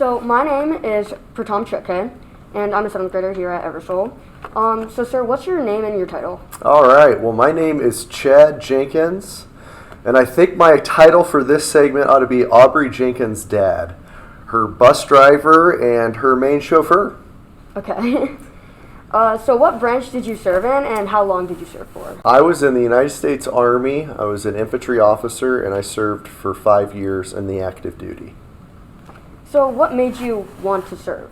So my name is Pratam Chetke, and I'm a 7th grader here at Eversole. So sir, what's your name and your title? All right. Well, my name is Chad Jenkins, and I think my title for this segment ought to be Aubrey Jenkins' dad, her bus driver and her main chauffeur. Okay. So what branch did you serve in, and how long did you serve for? I was in the United States Army. I was an infantry officer, and I served for 5 years in the active duty. So what made you want to serve?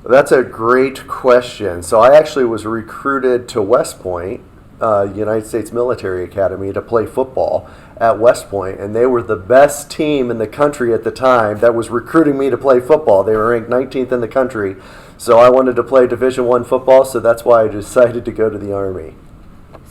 That's a great question. So I actually was recruited to West Point, United States Military Academy, to play football at West Point, and they were the best team in the country at the time that was recruiting me to play football. They were ranked 19th in the country, so I wanted to play Division I football, so that's why I decided to go to the Army.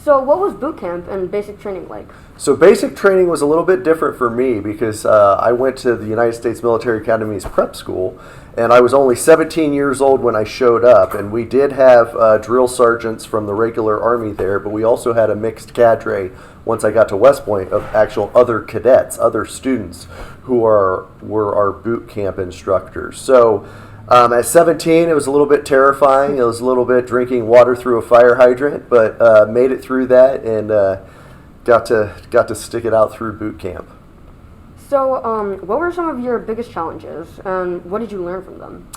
So what was boot camp and basic training like? So basic training was a little bit different for me because I went to the United States Military Academy's prep school, and I was only 17 years old when I showed up, and we did have drill sergeants from the regular Army there, but we also had a mixed cadre once I got to West Point of actual other cadets, other students who were our boot camp instructors. So at 17, it was a little bit terrifying. It was a little bit drinking water through a fire hydrant, but made it through that and got to stick it out through boot camp. So what were some of your biggest challenges, and what did you learn from them?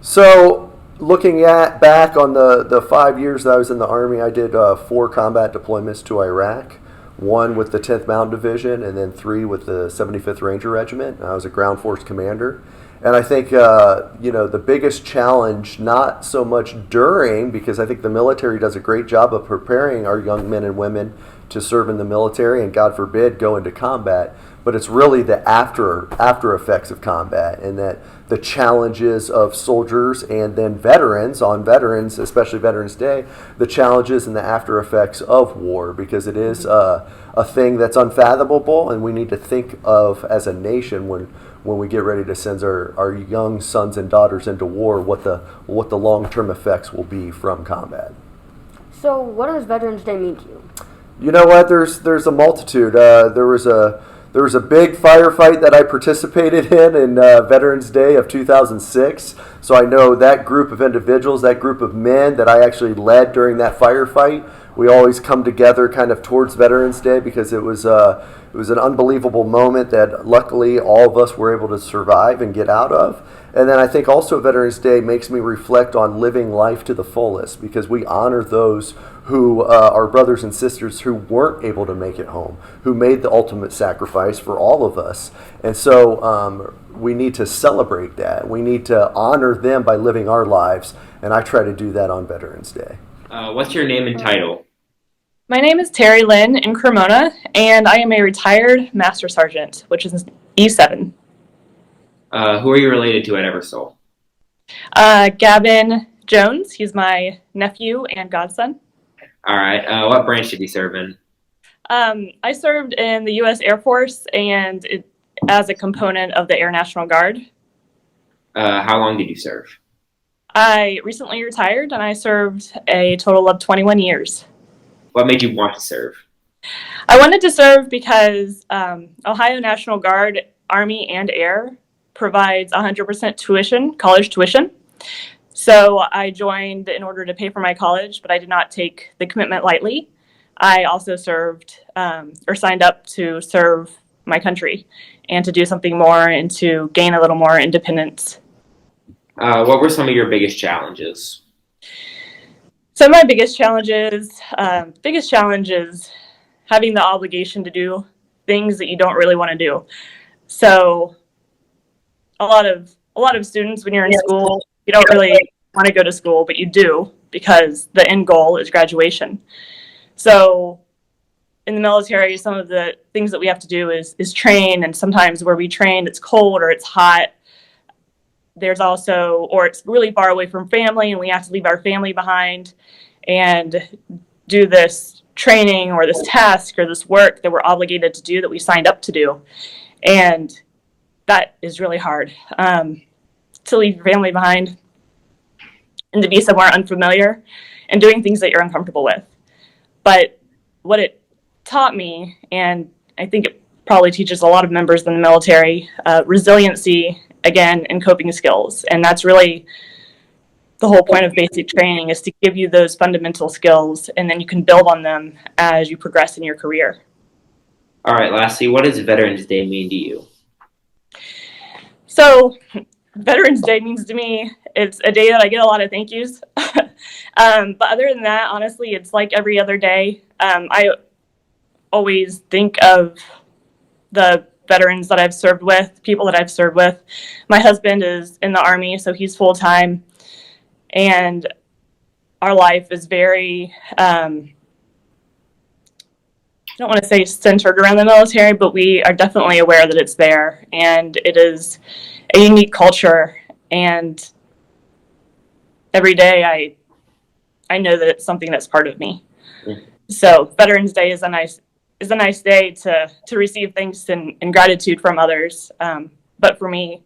So looking back on the 5 years that I was in the Army, I did 4 combat deployments to Iraq, 1 with the 10th Mountain Division, and then 3 with the 75th Ranger Regiment. I was a ground force commander. And I think, the biggest challenge, not so much during, because I think the military does a great job of preparing our young men and women to serve in the military and, God forbid, go into combat, but it's really the after effects of combat, and that the challenges of soldiers and then veterans, especially Veterans Day, the challenges and the after effects of war, because it is a thing that's unfathomable, and we need to think of as a nation when we get ready to send our young sons and daughters into war, what the long-term effects will be from combat. So what does Veterans Day mean to you? You know what? There's a multitude. There was a big firefight that I participated in Veterans Day of 2006. So I know that group of individuals, that group of men that I actually led during that firefight. We always come together kind of towards Veterans Day because it was an unbelievable moment that luckily all of us were able to survive and get out of. And then I think also Veterans Day makes me reflect on living life to the fullest, because we honor those who are brothers and sisters who weren't able to make it home, who made the ultimate sacrifice for all of us. And so we need to celebrate that. We need to honor them by living our lives, and I try to do that on Veterans Day. What's your name and title? My name is Terry Lynn in Cremona, and I am a retired Master Sergeant, which is E7. Who are you related to at Eversole? Gavin Jones, he's my nephew and godson. All right. What branch did you serve in? I served in the U.S. Air Force and as a component of the Air National Guard. How long did you serve? I recently retired, and I served a total of 21 years. What made you want to serve? I wanted to serve because Ohio National Guard, Army, and Air provides 100% tuition, college tuition. So I joined in order to pay for my college, but I did not take the commitment lightly. I also served or signed up to serve my country and to do something more and to gain a little more independence. What were some of your biggest challenges? Some of my biggest challenges is having the obligation to do things that you don't really want to do. So a lot of students, when you're in school, you don't really want to go to school, but you do because the end goal is graduation. So in the military, some of the things that we have to do is train, and sometimes where we train, it's cold or it's hot. There's also, or it's really far away from family, and we have to leave our family behind and do this training or this task or this work that we're obligated to do, that we signed up to do. And that is really hard, to leave your family behind and to be somewhere unfamiliar and doing things that you're uncomfortable with. But what it taught me, and I think it probably teaches a lot of members in the military, resiliency again, and coping skills. And that's really the whole point of basic training, is to give you those fundamental skills, and then you can build on them as you progress in your career. All right, lastly, what does Veterans Day mean to you? So Veterans Day means to me, it's a day that I get a lot of thank yous. But other than that, honestly, it's like every other day. I always think of the veterans that I've served with, people that I've served with. My husband is in the Army, so he's full-time. And our life is very, I don't want to say centered around the military, but we are definitely aware that it's there. And it is a unique culture. And every day I know that it's something that's part of me. Mm-hmm. So Veterans Day is a nice day to receive thanks and gratitude from others. But for me,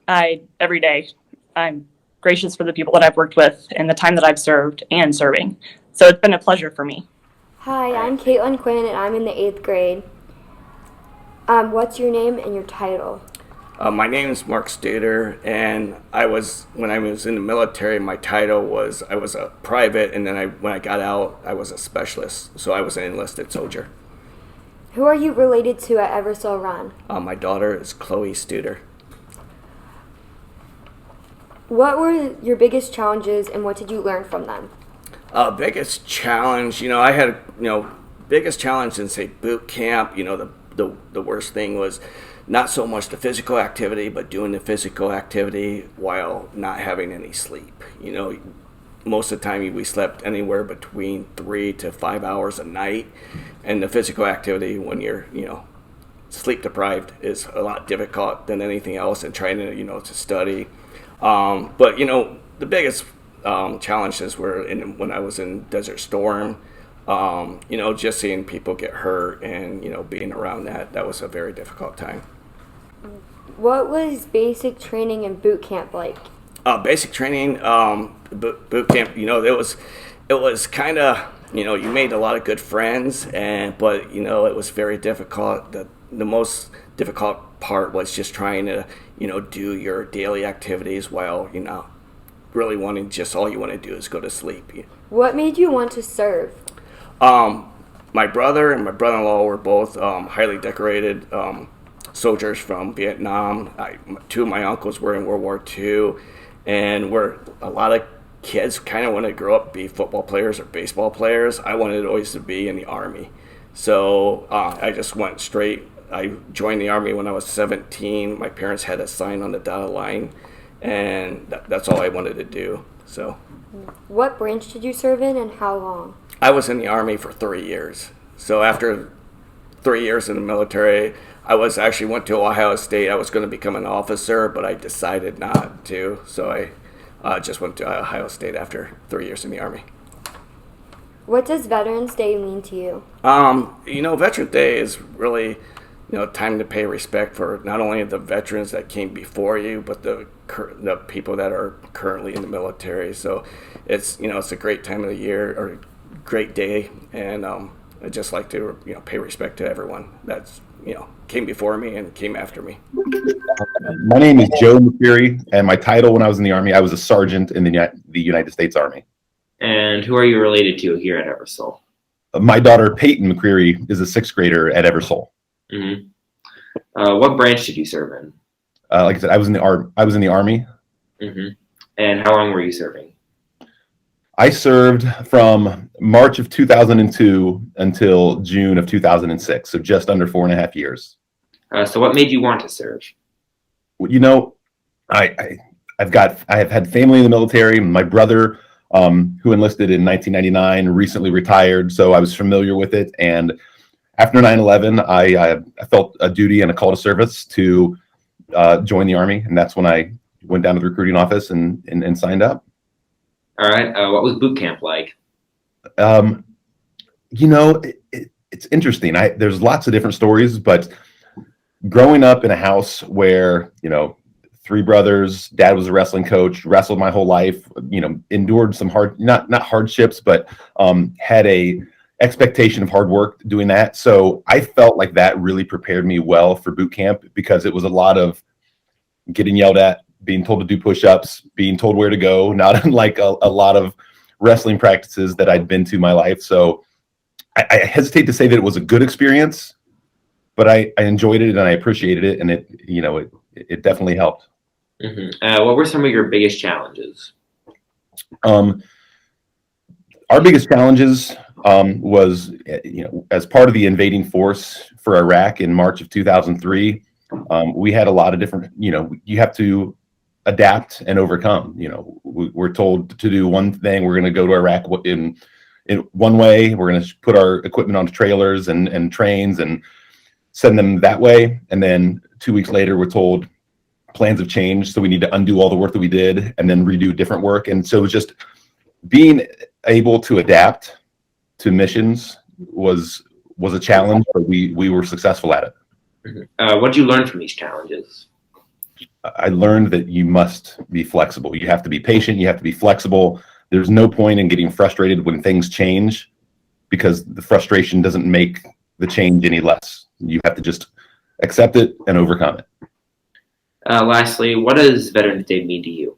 every day I'm gracious for the people that I've worked with and the time that I've served and serving. So it's been a pleasure for me. Hi, I'm Caitlin Quinn, and I'm in the 8th grade. What's your name and your title? My name is Mark Stater, and when I was in the military, my title was I was a private, and then when I got out, I was a specialist. So I was an enlisted soldier. Who are you related to at Eversole Run? My daughter is Chloe Studer. What were your biggest challenges, and what did you learn from them? Biggest challenge, I had, biggest challenge in, say, boot camp. The worst thing was not so much the physical activity, but doing the physical activity while not having any sleep. Most of the time we slept anywhere between 3 to 5 hours a night, and the physical activity when you're, sleep deprived is a lot difficult than anything else, and trying to, to study. But the biggest challenges were when I was in Desert Storm. Just seeing people get hurt and being around that was a very difficult time. What was basic training and boot camp like? Basic training, boot camp. It was kind of you made a lot of good friends, but it was very difficult. The most difficult part was just trying to do your daily activities while really wanting, just all you want to do is go to sleep. What made you want to serve? My brother and my brother-in-law were both highly decorated soldiers from Vietnam. Two of my uncles were in World War II, and a lot of kids kind of want to grow up to be football players or baseball players. I wanted always to be in the Army. So I just went straight. I joined the Army when I was 17. My parents had a sign on the dotted line, and that's all I wanted to do. So, what branch did you serve in, and how long? I was in the Army for 3 years. So after 3 years in the military, I actually went to Ohio State. I was going to become an officer, but I decided not to. So I just went to Ohio State after 3 years in the Army. What does Veterans Day mean to you? Veterans Day is really time to pay respect for not only the veterans that came before you, but the people that are currently in the military. So it's a great time of the year, or great day, and I'd just like to pay respect to everyone that's came before me and came after me. My name is Joe McCreary, and my title when I was in the Army, I was a sergeant in the United States Army. And who are you related to here at Eversole? My daughter Peyton McCreary is a 6th grader at Eversole. Mm-hmm. What branch did you serve in? Like I said, I was in the Army. Mm-hmm. And how long were you serving? I served from March of 2002 until June of 2006, so just under 4.5 years. So what made you want to serve? I have had family in the military. My brother, who enlisted in 1999, recently retired, so I was familiar with it. And after 9/11, I felt a duty and a call to service to join the Army, and that's when I went down to the recruiting office and signed up. All right. What was boot camp like? It's interesting. There's lots of different stories, but growing up in a house where 3 brothers, dad was a wrestling coach, wrestled my whole life, endured some not hardships, but had a expectation of hard work doing that. So I felt like that really prepared me well for boot camp, because it was a lot of getting yelled at, being told to do push-ups, being told where to go, not unlike a lot of wrestling practices that I'd been to my life. So I hesitate to say that it was a good experience, but I enjoyed it and I appreciated it, and it definitely helped. What were some of your biggest challenges? Our biggest challenges was, as part of the invading force for Iraq in March of 2003, we had a lot of different, you have to adapt and overcome. We're told to do one thing. We're going to go to Iraq in one way. We're going to put our equipment onto trailers and trains and send them that way. And then 2 weeks later, we're told plans have changed, so we need to undo all the work that we did and then redo different work. And so it was just being able to adapt to missions was a challenge, but we were successful at it. What did you learn from these challenges? I learned that you must be flexible. You have to be patient. You have to be flexible. There's no point in getting frustrated when things change, because the frustration doesn't make the change any less. You have to just accept it and overcome it. Lastly, what does Veterans Day mean to you?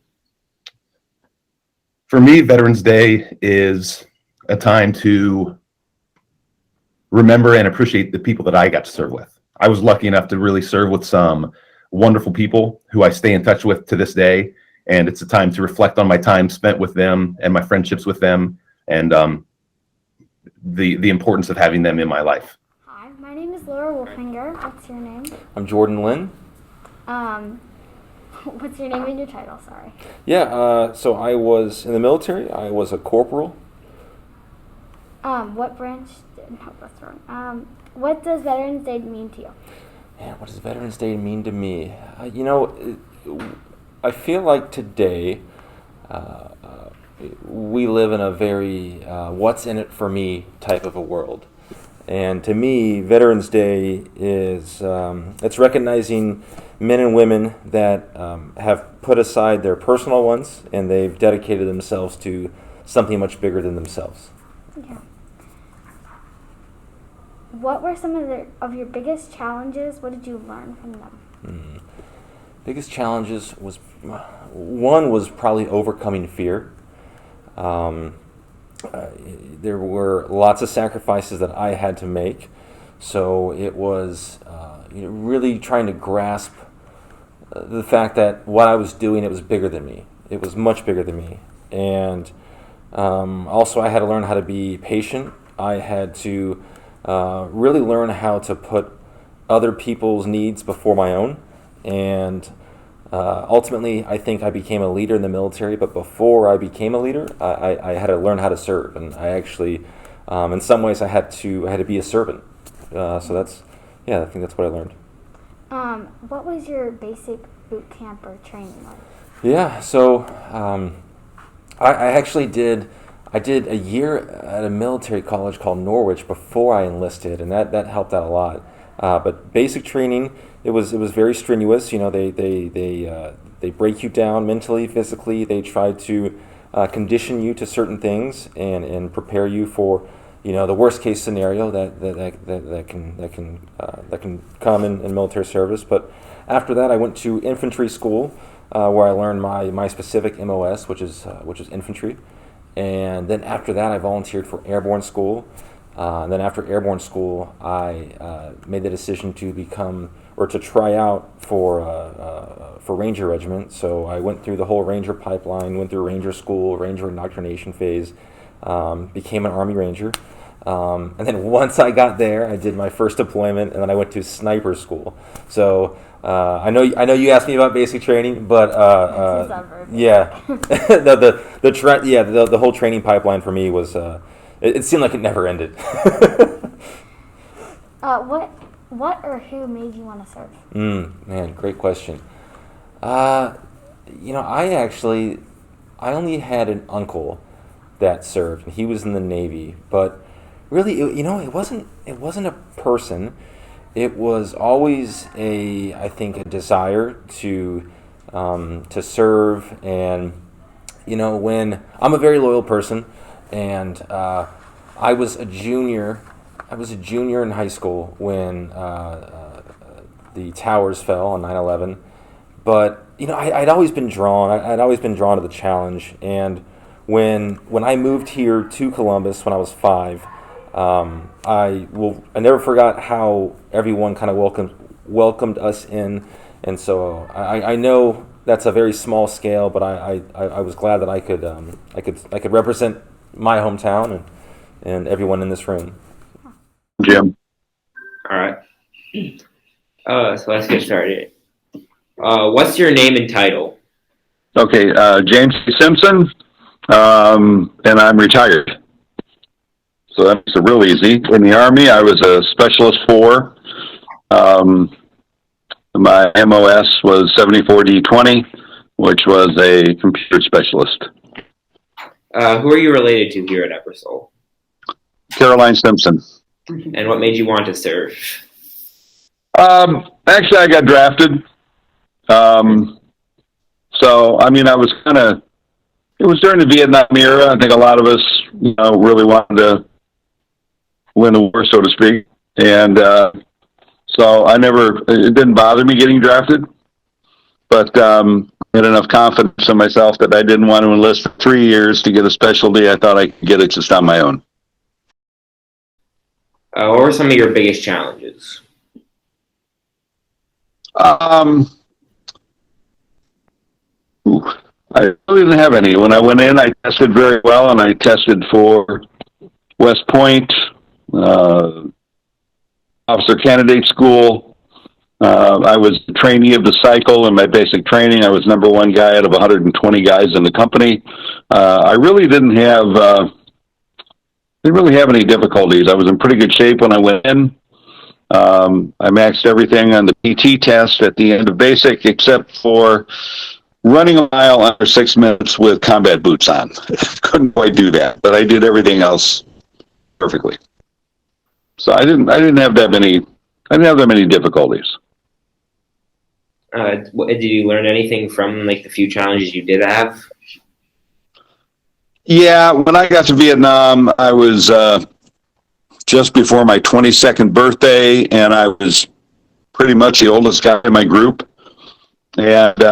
For me, Veterans Day is a time to remember and appreciate the people that I got to serve with. I was lucky enough to really serve with some wonderful people who I stay in touch with to this day. And it's a time to reflect on my time spent with them and my friendships with them, and the importance of having them in my life. Hi, my name is Laura Wolfinger. What's your name? I'm Jordan Lynn. What's your name and your title? Sorry. Yeah, so I was in the military. I was a corporal. What branch? No, that's wrong. What does Veterans Day mean to you? Man, what does Veterans Day mean to me? I feel like today we live in a very what's in it for me type of a world. And to me, Veterans Day is it's recognizing men and women that have put aside their personal ones and they've dedicated themselves to something much bigger than themselves. Yeah. What were some of your biggest challenges? What did you learn from them? Biggest challenges was, one was probably overcoming fear. There were lots of sacrifices that I had to make, so it was really trying to grasp the fact that what I was doing, it was bigger than me. It was much bigger than me. And also I had to learn how to be patient. I had to really learn how to put other people's needs before my own. And ultimately, I think I became a leader in the military, but before I became a leader, I had to learn how to serve. And I actually, in some ways, I had to be a servant. So I think that's what I learned. What was your basic boot camp or training like? Yeah, so I actually did a year at a military college called Norwich before I enlisted, and that helped out a lot. But basic training, it was very strenuous. They break you down mentally, physically. They try to condition you to certain things and prepare you for the worst case scenario that can come in military service. But after that, I went to infantry school where I learned my specific MOS, which is infantry. And then after that, I volunteered for airborne school. And then after airborne school, I made the decision to try out for Ranger Regiment. So I went through the whole Ranger pipeline, went through Ranger school, Ranger indoctrination phase, became an Army Ranger. And then once I got there, I did my first deployment, and then I went to sniper school. So I know you asked me about basic training, but yeah, the whole training pipeline for me was it seemed like it never ended. What or who made you want to serve? Man, great question. I only had an uncle that served, and he was in the Navy, but really, it wasn't a person. It was always I think a desire to serve. And when I'm a very loyal person, and I was a junior in high school when the towers fell on 9/11. but you know, I'd always been drawn. I'd always been drawn to the challenge. And when I moved here to Columbus when I was 5, I never forgot how everyone kind of welcomed us in. And so I know that's a very small scale, but I was glad that I could represent my hometown and everyone in this room. Jim. All right. So let's get started. What's your name and title? Okay, James C. Simpson, and I'm retired. So that makes it real easy. In the Army, I was a Specialist 4. My MOS was 74D20, which was a computer specialist. Who are you related to here at Eversole? Caroline Simpson. And what made you want to serve? Actually, I got drafted. So, I mean, it was during the Vietnam era. I think a lot of us, really wanted to win the war, so to speak. And so it didn't bother me getting drafted. But I had enough confidence in myself that I didn't want to enlist for 3 years to get a specialty. I thought I could get it just on my own. What were some of your biggest challenges? I really didn't have any. When I went in, I tested very well, and I tested for West Point, Officer Candidate School. I was the trainee of the cycle in my basic training. I was number 1 guy out of 120 guys in the company. I really didn't have any difficulties. I was in pretty good shape when I went in. I maxed everything on the PT test at the end of basic, except for running a mile under 6 minutes with combat boots on. Couldn't quite do that, but I did everything else perfectly. So I didn't have that many difficulties. Did you learn anything from the few challenges you did have? Yeah, when I got to Vietnam, I was just before my 22nd birthday, and I was pretty much the oldest guy in my group. And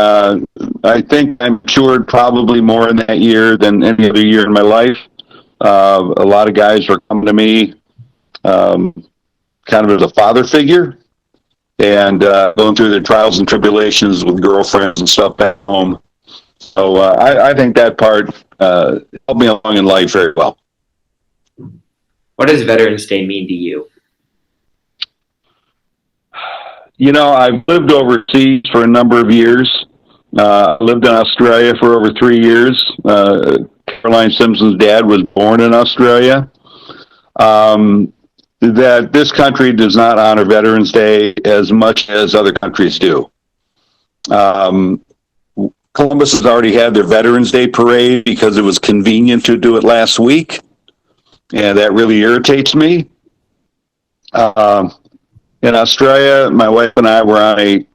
I think I matured probably more in that year than any other year in my life. A lot of guys were coming to me kind of as a father figure, and going through the trials and tribulations with girlfriends and stuff back home. So I think that part helped me along in life very well. What does Veterans Day mean to you? I've lived overseas for a number of years. I lived in Australia for over 3 years. Caroline Simpson's dad was born in Australia. That this country does not honor Veterans Day as much as other countries do. Columbus has already had their Veterans Day parade because it was convenient to do it last week, and that really irritates me. In Australia, my wife and I were on a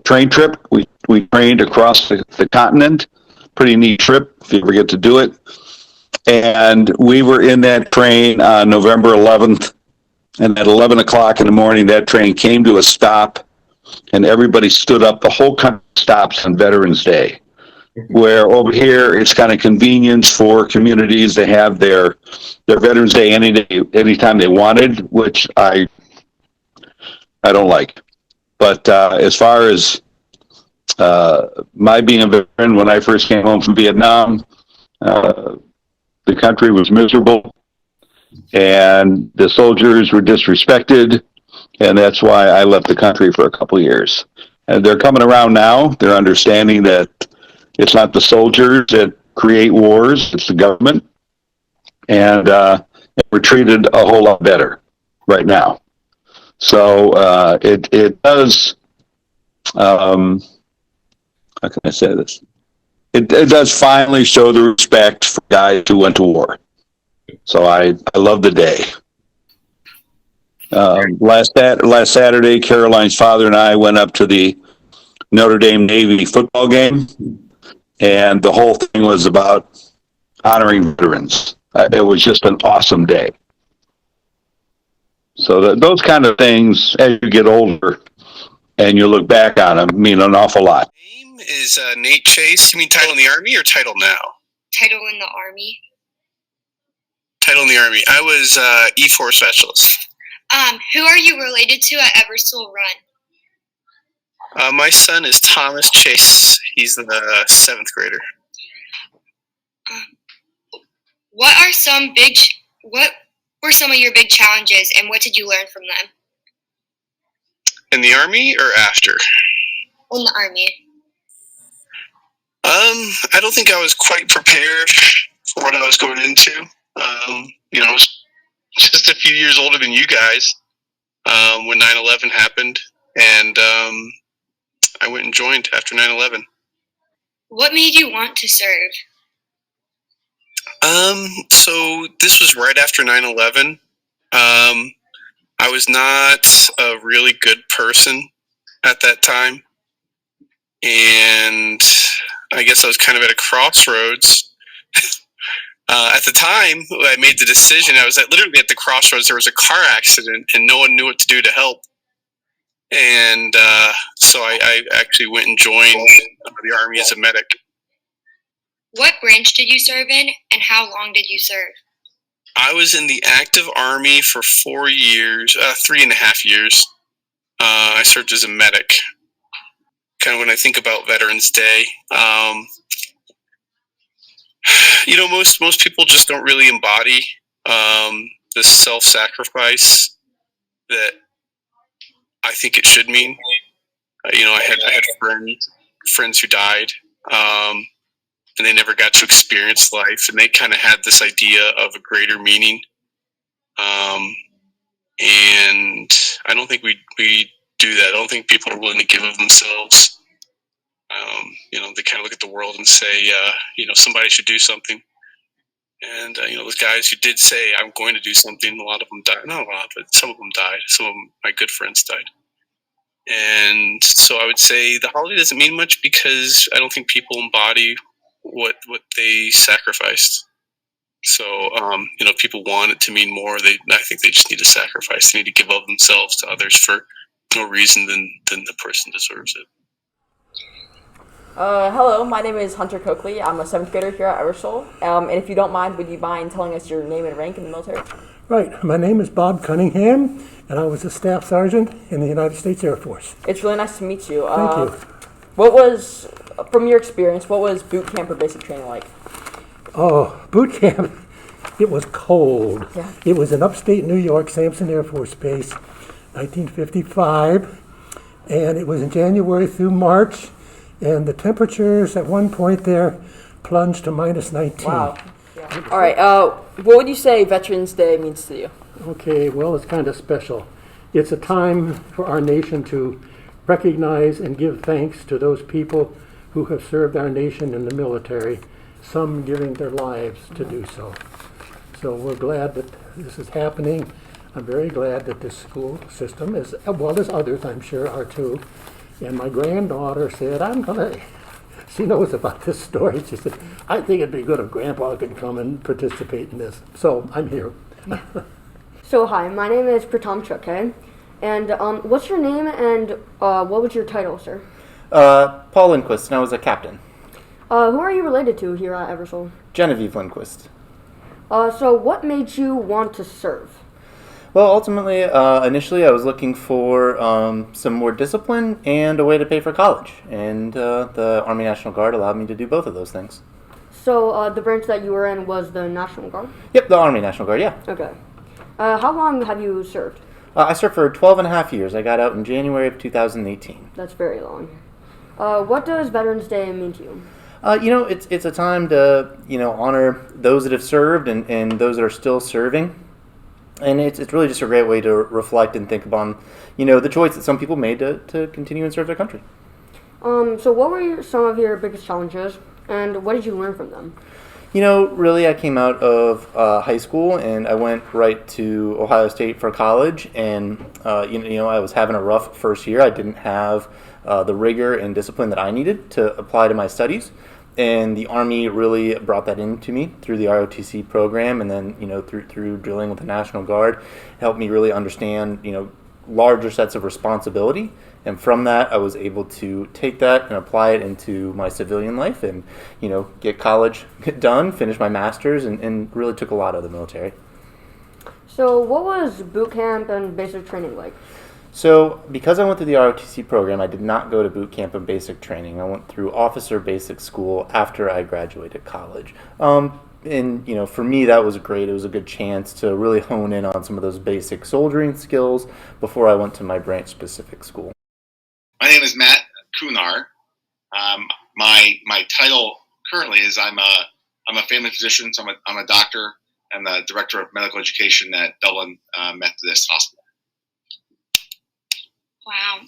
train trip. We trained across the continent. Pretty neat trip if you ever get to do it. And we were in that train on November 11th. And at 11 o'clock in the morning, that train came to a stop, and everybody stood up. The whole country stops on Veterans Day, where over here it's kind of convenience for communities to have their Veterans Day anytime they wanted, which I don't like. But as far as my being a veteran, when I first came home from Vietnam, the country was miserable, and the soldiers were disrespected, and that's why I left the country for a couple of years. And they're coming around now. They're understanding that it's not the soldiers that create wars, it's the government, and we're treated a whole lot better right now. So it does, how can I say this? It does finally show the respect for guys who went to war. So I love the day. Last Saturday, Caroline's father and I went up to the Notre Dame Navy football game, and the whole thing was about honoring veterans. It was just an awesome day. So those kind of things, as you get older and you'll look back on them, mean an awful lot. Name is Nate Chase. You mean title in the Army or title now? Title in the Army. Title in the Army. I was E4 specialist. Who are you related to at Eversole Run? My son is Thomas Chase. He's the 7th grader. What were some of your big challenges, and what did you learn from them? In the Army or after? In the Army. I don't think I was quite prepared for what I was going into. I was just a few years older than you guys when 9/11 happened, and I went and joined after 9/11. What made you want to serve? So this was right after 9/11. I was not a really good person at that time, and I guess I was kind of at a crossroads. At the time I made the decision, I was literally at the crossroads. There was a car accident, and no one knew what to do to help. And so I actually went and joined the Army as a medic. What branch did you serve in, and how long did you serve? I was in the active Army for 4 years, 3.5 years. I served as a medic. Kind of when I think about Veterans Day, most people just don't really embody the self-sacrifice that I think it should mean. I had friends who died, and they never got to experience life, and they kind of had this idea of a greater meaning. And I don't think we do that. I don't think people are willing to give of themselves. They kind of look at the world and say, somebody should do something. And, those guys who did say, I'm going to do something, a lot of them died. Not a lot, but some of them died. Some of my good friends died. And so I would say the holiday doesn't mean much because I don't think people embody what they sacrificed. So, people want it to mean more. I think they just need to sacrifice. They need to give of themselves to others for no reason than the person deserves it. Hello, my name is Hunter Coakley. I'm a 7th grader here at Eversole. And if you don't mind, would you mind telling us your name and rank in the military? Right. My name is Bob Cunningham, and I was a staff sergeant in the United States Air Force. It's really nice to meet you. Thank you. From your experience, what was boot camp or basic training like? Oh, boot camp. It was cold. Yeah. It was in upstate New York, Sampson Air Force Base, 1955. And it was in January through March. And the temperatures at one point there plunged to minus 19. Wow. Yeah. All right. What would you say Veterans Day means to you? Okay, well, it's kind of special. It's a time for our nation to recognize and give thanks to those people who have served our nation in the military, some giving their lives to do so. So we're glad that this is happening. I'm very glad that this school system, as well as others I'm sure are too. And my granddaughter said, she knows about this story. She said, I think it'd be good if Grandpa could come and participate in this. So I'm here. So hi, my name is Pratam Chukhe. And what's your name and what was your title, sir? Paul Lindquist, and I was a captain. Who are you related to here at Eversole? Genevieve Lindquist. So what made you want to serve? Well, ultimately, initially I was looking for some more discipline and a way to pay for college. And the Army National Guard allowed me to do both of those things. So the branch that you were in was the National Guard? Yep, the Army National Guard, yeah. Okay. How long have you served? I served for 12 and a half years. I got out in January of 2018. That's very long. What does Veterans Day mean to you? It's a time to, honor those that have served and those that are still serving. And it's really just a great way to reflect and think upon, the choice that some people made to continue and serve their country. So what were some of your biggest challenges, and what did you learn from them? Really I came out of high school, and I went right to Ohio State for college, and, I was having a rough first year. I didn't have the rigor and discipline that I needed to apply to my studies. And the Army really brought that into me through the ROTC program, and then through drilling with the National Guard, helped me really understand larger sets of responsibility And from that, I was able to take that and apply it into my civilian life and, get college done, finish my master's, and really took a lot out of the military. So what was boot camp and basic training like? So, because I went through the ROTC program, I did not go to boot camp and basic training. I went through officer basic school after I graduated college. And for me, that was great. It was a good chance to really hone in on some of those basic soldiering skills before I went to my branch-specific school. My name is Matt Kunar. My title currently is I'm a family physician, so I'm a doctor and the director of medical education at Dublin Methodist Hospital. Wow.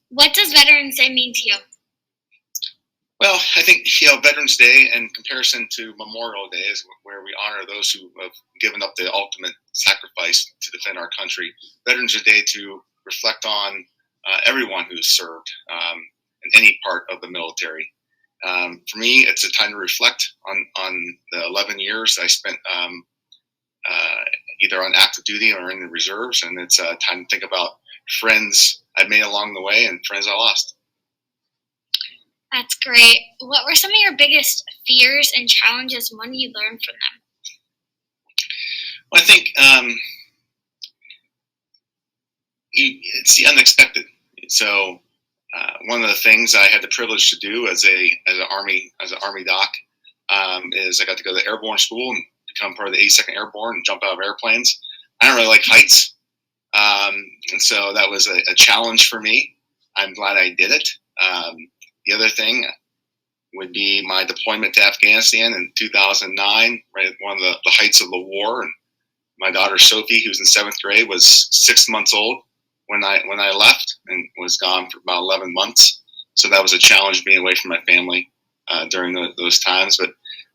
What does Veterans Day mean to you? Well, I think Veterans Day, in comparison to Memorial Day, is where we honor those who have given up the ultimate sacrifice to defend our country. Veterans Day to reflect on everyone who's served in any part of the military. For me, it's a time to reflect on the 11 years I spent either on active duty or in the reserves, and it's a time to think about friends I made along the way and friends I lost. That's great. What were some of your biggest fears and challenges, and what did you learn from them? Well, I think it's the unexpected. So one of the things I had the privilege to do as an Army doc is I got to go to airborne school and become part of the 82nd Airborne and jump out of airplanes. I don't really like heights, and so that was a challenge for me. I'm glad I did it. The other thing would be my deployment to Afghanistan in 2009, right at one of the heights of the war. And my daughter Sophie, who's in 7th grade, was 6 months old when I left and was gone for about 11 months. So that was a challenge being away from my family during those times. But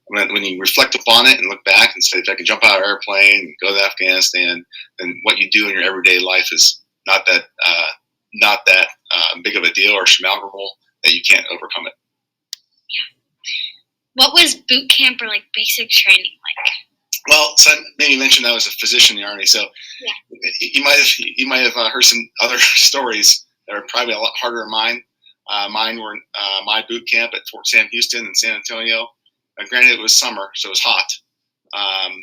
when you reflect upon it and look back and say, if I could jump out of an airplane and go to Afghanistan, then what you do in your everyday life is not that big of a deal or surmountable that you can't overcome it. Yeah. What was boot camp or basic training like? Well, so maybe you mentioned I was a physician in the Army, so yeah. you might have heard some other stories that are probably a lot harder than mine. Mine were my boot camp at Fort Sam Houston in San Antonio. Granted, it was summer, so it was hot.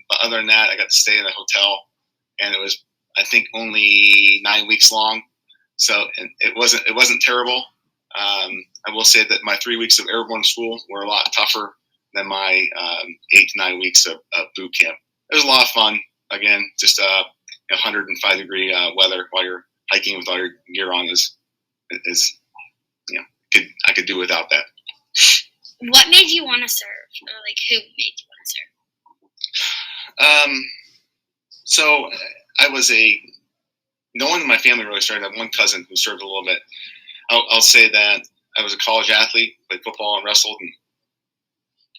But other than that, I got to stay in a hotel, and it was, I think, only 9 weeks long. So it wasn't terrible. I will say that my 3 weeks of airborne school were a lot tougher than my 8 to 9 weeks of boot camp. It was a lot of fun. Again, just 105-degree weather while you're hiking with all your gear on is I could do without that. What made you want to serve, or who made you want to serve? So I was no one in my family really started. I have one cousin who served a little bit. I'll say that I was a college athlete, played football and wrestled,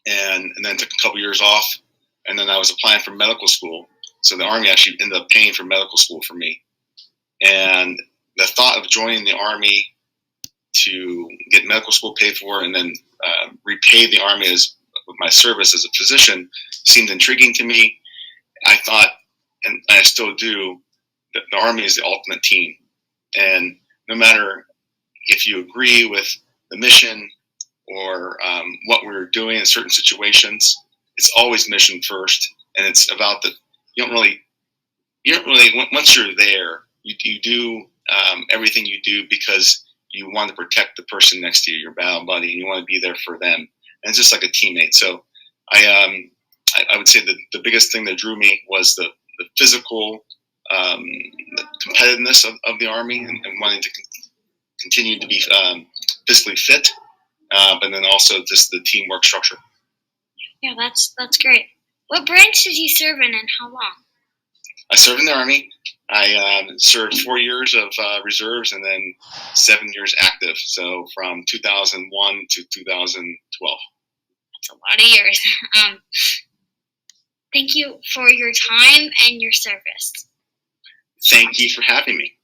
and then took a couple years off, and then I was applying for medical school. So the Army actually ended up paying for medical school for me. And the thought of joining the Army to get medical school paid for and then repay the Army with my service as a physician seemed intriguing to me. I thought, and I still do, that the Army is the ultimate team. And no matter if you agree with the mission or what we're doing in certain situations, it's always mission first. And it's about you don't really, once you're there, you do everything you do because you want to protect the person next to you, your battle buddy, and you want to be there for them. And it's just like a teammate. So I would say that the biggest thing that drew me was the physical the competitiveness of the Army and wanting to continue to be physically fit, but then also just the teamwork structure. Yeah, that's great. What branch did you serve in and how long? I served in the Army. I served 4 years of reserves and then 7 years active. So from 2001 to 2012. That's a lot of years. Thank you for your time and your service. Thank you for having me.